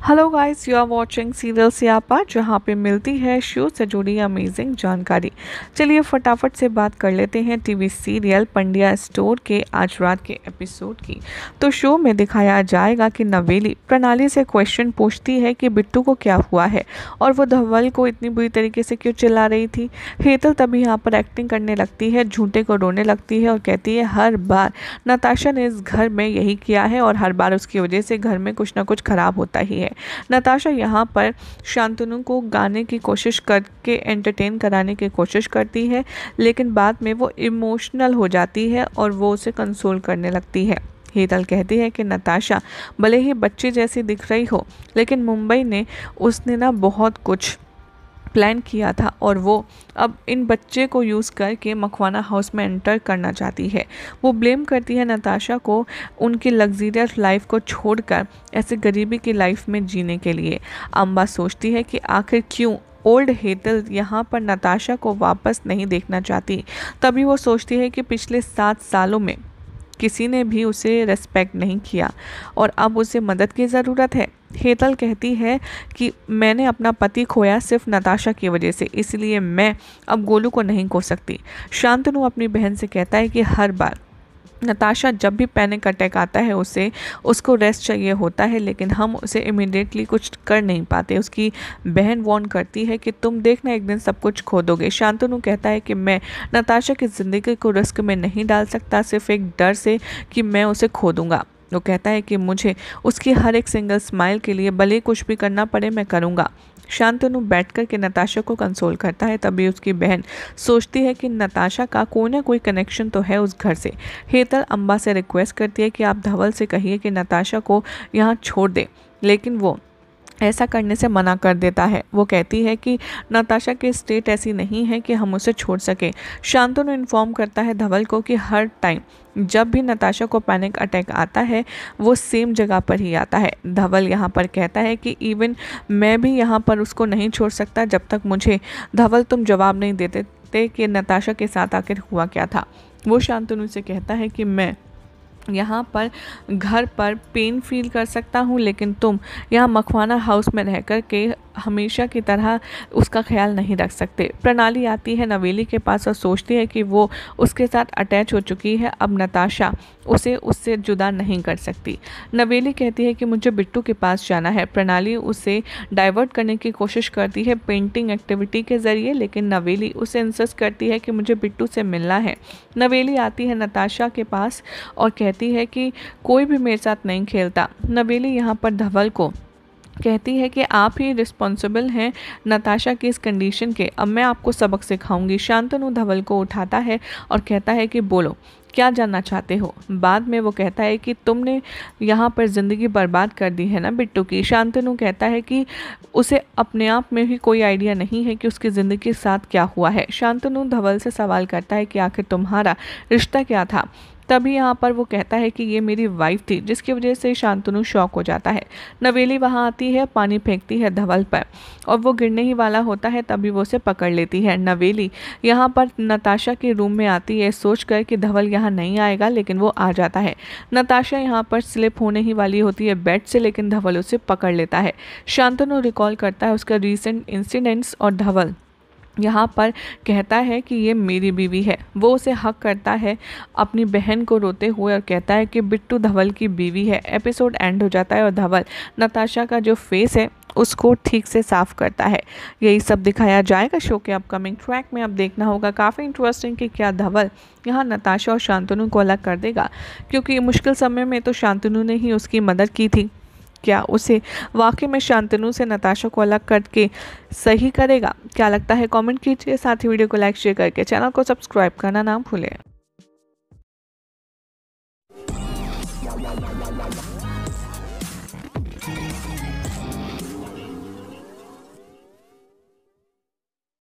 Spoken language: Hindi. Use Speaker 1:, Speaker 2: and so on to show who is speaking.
Speaker 1: Hello guys, you are watching serial Siyapa, जहाँ पे मिलती है शो से जुड़ी अमेजिंग जानकारी। चलिए फटाफट से बात कर लेते हैं टीवी सीरियल पंड्या स्टोर के आज रात के एपिसोड की। तो शो में दिखाया जाएगा कि नवेली प्रणाली से क्वेश्चन पूछती है कि बिट्टू को क्या हुआ है और वो धवल को इतनी बुरी तरीके से क्यों चिल्ला रही थी। हेतल तभी यहाँ पर एक्टिंग करने लगती है, झूठे को रोने लगती है और कहती है हर बार नताशा ने इस घर में यही किया है और हर बार उसकी वजह से घर में कुछ ना कुछ खराब होता ही है। नताशा यहाँ पर शांतनु को गाने की कोशिश करके एंटरटेन कराने की कोशिश करती है, लेकिन बाद में वो इमोशनल हो जाती है और वो उसे कंसोल करने लगती है। हेतल कहती है कि नताशा भले ही बच्ची जैसी दिख रही हो, लेकिन मुंबई ने उसने ना बहुत कुछ प्लान किया था और वो अब इन बच्चे को यूज़ करके मखवाना हाउस में एंटर करना चाहती है। वो ब्लेम करती है नताशा को उनकी लग्जरियस लाइफ को छोड़कर ऐसे गरीबी की लाइफ में जीने के लिए। अम्बा सोचती है कि आखिर क्यों ओल्ड हेतल यहाँ पर नताशा को वापस नहीं देखना चाहती। तभी वो सोचती है कि पिछले 7 सालों में किसी ने भी उसे रेस्पेक्ट नहीं किया और अब उसे मदद की ज़रूरत है। हेतल कहती है कि मैंने अपना पति खोया सिर्फ नताशा की वजह से, इसलिए मैं अब गोलू को नहीं खो सकती। शांतनु अपनी बहन से कहता है कि हर बार नताशा जब भी पैनिक अटैक आता है उसको रेस्ट चाहिए होता है, लेकिन हम उसे इमीडिएटली कुछ कर नहीं पाते। उसकी बहन वार्न करती है कि तुम देखना एक दिन सब कुछ खो दोगे। शांतनु कहता है कि मैं नताशा की ज़िंदगी को रिस्क में नहीं डाल सकता सिर्फ एक डर से कि मैं उसे खो दूंगा। वो कहता है कि मुझे उसकी हर एक सिंगल स्माइल के लिए भले कुछ भी करना पड़े मैं करूँगा। शांतनु बैठकर के नताशा को कंसोल करता है। तभी उसकी बहन सोचती है कि नताशा का कोई ना कोई कनेक्शन तो है उस घर से। हेतल अम्बा से रिक्वेस्ट करती है कि आप धवल से कहिए कि नताशा को यहाँ छोड़ दे, लेकिन वो ऐसा करने से मना कर देता है। वो कहती है कि नताशा की स्टेट ऐसी नहीं है कि हम उसे छोड़ सके। शांतनु इन्फॉर्म करता है धवल को कि हर टाइम जब भी नताशा को पैनिक अटैक आता है वो सेम जगह पर ही आता है। धवल यहाँ पर कहता है कि इवन मैं भी यहाँ पर उसको नहीं छोड़ सकता जब तक मुझे धवल तुम जवाब नहीं देते कि नताशा के साथ आखिर हुआ क्या था। वो शांतनु से कहता है कि मैं यहाँ पर घर पर पेन फील कर सकता हूँ, लेकिन तुम यहाँ मखवाना हाउस में रह कर के हमेशा की तरह उसका ख्याल नहीं रख सकते। प्रणाली आती है नवेली के पास और सोचती है कि वो उसके साथ अटैच हो चुकी है, अब नताशा उसे उससे जुदा नहीं कर सकती। नवेली कहती है कि मुझे बिट्टू के पास जाना है। प्रणाली उसे डाइवर्ट करने की कोशिश करती है पेंटिंग एक्टिविटी के ज़रिए, लेकिन नवेली उसे इंसिस्ट करती है कि मुझे बिट्टू से मिलना है। नवेली आती है नताशा के पास और कहती है कि कोई भी मेरे साथ नहीं खेलता। नवेली यहाँ पर धवल को कहती है कि आप ही रिस्पॉन्सिबल हैं नताशा की इस कंडीशन के, अब मैं आपको सबक सिखाऊंगी। शांतनु धवल को उठाता है और कहता है कि बोलो क्या जानना चाहते हो। बाद में वो कहता है कि तुमने यहाँ पर ज़िंदगी बर्बाद कर दी है ना बिट्टू की। शांतनु कहता है कि उसे अपने आप में भी कोई आइडिया नहीं है कि उसकी ज़िंदगी के साथ क्या हुआ है। शांतनु धवल से सवाल करता है कि आखिर तुम्हारा रिश्ता क्या था। तभी यहाँ पर वो कहता है कि ये मेरी वाइफ थी, जिसकी वजह से शांतनु शॉक हो जाता है। नवेली वहाँ आती है, पानी फेंकती है धवल पर और वो गिरने ही वाला होता है, तभी वो उसे पकड़ लेती है। नवेली यहाँ पर नताशा के रूम में आती है सोच कर कि धवल यहाँ नहीं आएगा, लेकिन वो आ जाता है। नताशा यहाँ पर स्लिप होने ही वाली होती है बेड से, लेकिन धवल उसे पकड़ लेता है। शांतनु रिकॉल करता है उसका रीसेंट इंसिडेंट्स और धवल यहाँ पर कहता है कि ये मेरी बीवी है। वो उसे हक करता है अपनी बहन को रोते हुए और कहता है कि बिट्टू धवल की बीवी है। एपिसोड एंड हो जाता है और धवल नताशा का जो फेस है उसको ठीक से साफ करता है। यही सब दिखाया जाएगा शो के अपकमिंग ट्रैक में। अब देखना होगा काफ़ी इंटरेस्टिंग कि क्या धवल यहाँ नताशा और शांतनु को अलग कर देगा, क्योंकि मुश्किल समय में तो शांतनु ने ही उसकी मदद की थी। क्या उसे वाकई में शांतनु से नताशा को अलग करके सही करेगा? क्या लगता है कमेंट कीजिए, साथ ही वीडियो को लाइक शेयर करके चैनल को सब्सक्राइब करना ना भूलें।